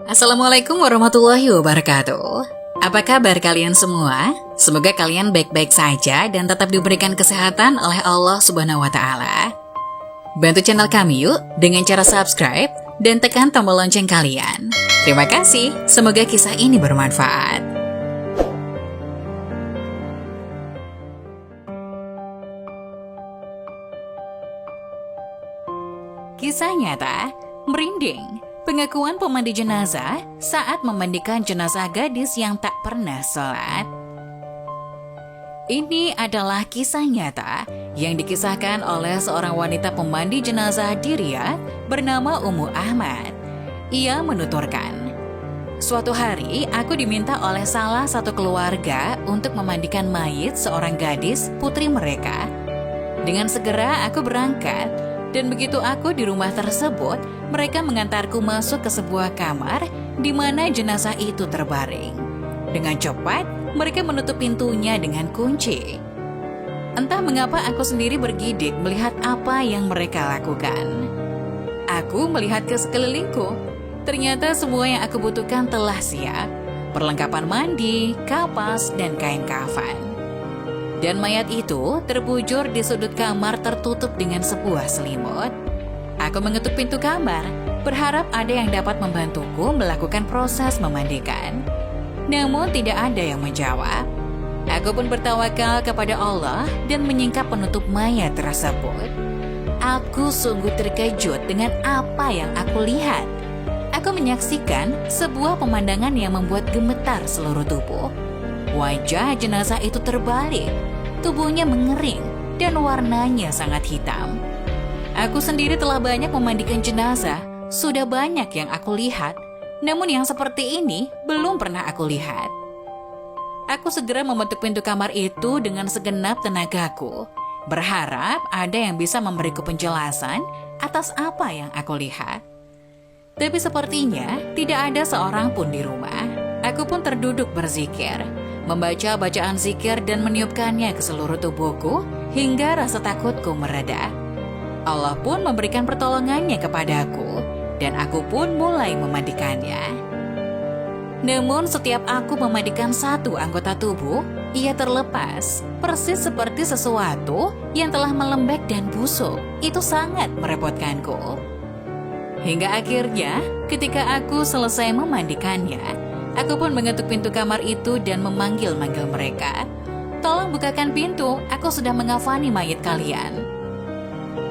Assalamualaikum warahmatullahi wabarakatuh. Apa kabar kalian semua? Semoga kalian baik-baik saja dan tetap diberikan kesehatan oleh Allah Subhanahu wa Ta'ala. Bantu channel kami yuk dengan cara subscribe dan tekan tombol lonceng kalian. Terima kasih, semoga kisah ini bermanfaat. Kisah nyata, merinding. Pengakuan pemandi jenazah saat memandikan jenazah gadis yang tak pernah sholat. Ini adalah kisah nyata yang dikisahkan oleh seorang wanita pemandi jenazah di Riyadh bernama Ummu Ahmad. Ia menuturkan, "Suatu hari aku diminta oleh salah satu keluarga untuk memandikan mayit seorang gadis putri mereka. Dengan segera aku berangkat. Dan begitu aku di rumah tersebut, mereka mengantarku masuk ke sebuah kamar di mana jenazah itu terbaring. Dengan cepat, mereka menutup pintunya dengan kunci. Entah mengapa aku sendiri bergidik melihat apa yang mereka lakukan. Aku melihat ke sekelilingku. Ternyata semua yang aku butuhkan telah siap. Perlengkapan mandi, kapas, dan kain kafan. Dan mayat itu terbujur di sudut kamar tertutup dengan sebuah selimut. Aku mengetuk pintu kamar, berharap ada yang dapat membantuku melakukan proses memandikan. Namun tidak ada yang menjawab. Aku pun bertawakal kepada Allah dan menyingkap penutup mayat tersebut. Aku sungguh terkejut dengan apa yang aku lihat. Aku menyaksikan sebuah pemandangan yang membuat gemetar seluruh tubuh. Wajah jenazah itu terbalik, tubuhnya mengering, dan warnanya sangat hitam. Aku sendiri telah banyak memandikan jenazah, sudah banyak yang aku lihat, namun yang seperti ini belum pernah aku lihat. Aku segera membentuk pintu kamar itu dengan segenap tenagaku, berharap ada yang bisa memberiku penjelasan atas apa yang aku lihat. Tapi sepertinya tidak ada seorang pun di rumah. Aku pun terduduk berzikir, membaca bacaan zikir dan meniupkannya ke seluruh tubuhku hingga rasa takutku mereda. Allah pun memberikan pertolongannya kepadaku dan aku pun mulai memandikannya. Namun setiap aku memandikan satu anggota tubuh, ia terlepas, persis seperti sesuatu yang telah melembek dan busuk. Itu sangat merepotkanku. Hingga akhirnya ketika aku selesai memandikannya, aku pun mengetuk pintu kamar itu dan memanggil-manggil mereka. "Tolong bukakan pintu, aku sudah mengafani mayat kalian."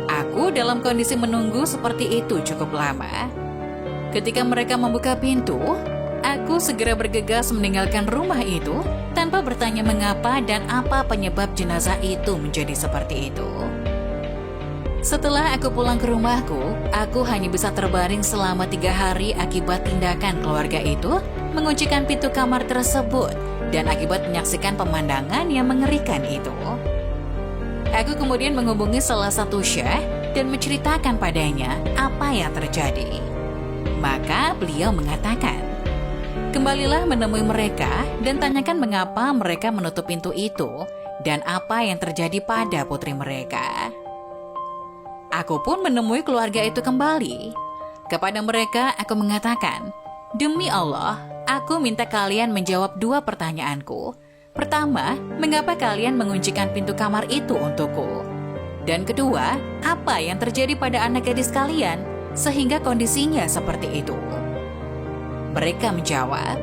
Aku dalam kondisi menunggu seperti itu cukup lama. Ketika mereka membuka pintu, aku segera bergegas meninggalkan rumah itu tanpa bertanya mengapa dan apa penyebab jenazah itu menjadi seperti itu. Setelah aku pulang ke rumahku, aku hanya bisa terbaring selama 3 hari akibat tindakan keluarga itu menguncikan pintu kamar tersebut dan akibat menyaksikan pemandangan yang mengerikan itu. Aku kemudian menghubungi salah satu syekh dan menceritakan padanya apa yang terjadi. Maka beliau mengatakan, "Kembalilah menemui mereka dan tanyakan mengapa mereka menutup pintu itu dan apa yang terjadi pada putri mereka." Aku pun menemui keluarga itu kembali. Kepada mereka aku mengatakan, "Demi Allah, aku minta kalian menjawab 2 pertanyaanku. Pertama, mengapa kalian menguncikan pintu kamar itu untukku? Dan kedua, apa yang terjadi pada anak gadis kalian sehingga kondisinya seperti itu?" Mereka menjawab,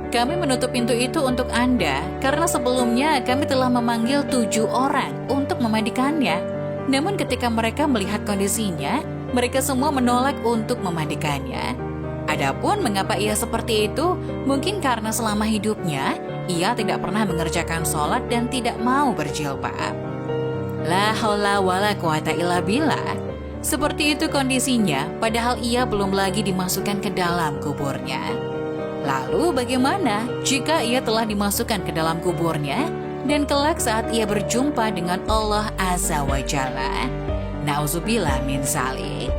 "Kami menutup pintu itu untuk Anda karena sebelumnya kami telah memanggil 7 orang untuk memandikannya. Namun ketika mereka melihat kondisinya, mereka semua menolak untuk memandikannya. Adapun mengapa ia seperti itu, mungkin karena selama hidupnya, ia tidak pernah mengerjakan sholat dan tidak mau berjilbab." La haula wala quwata illa billah. Seperti itu kondisinya, padahal ia belum lagi dimasukkan ke dalam kuburnya. Lalu bagaimana jika ia telah dimasukkan ke dalam kuburnya dan kelak saat ia berjumpa dengan Allah Azza wa Jalla? Nauzubillah min zalik.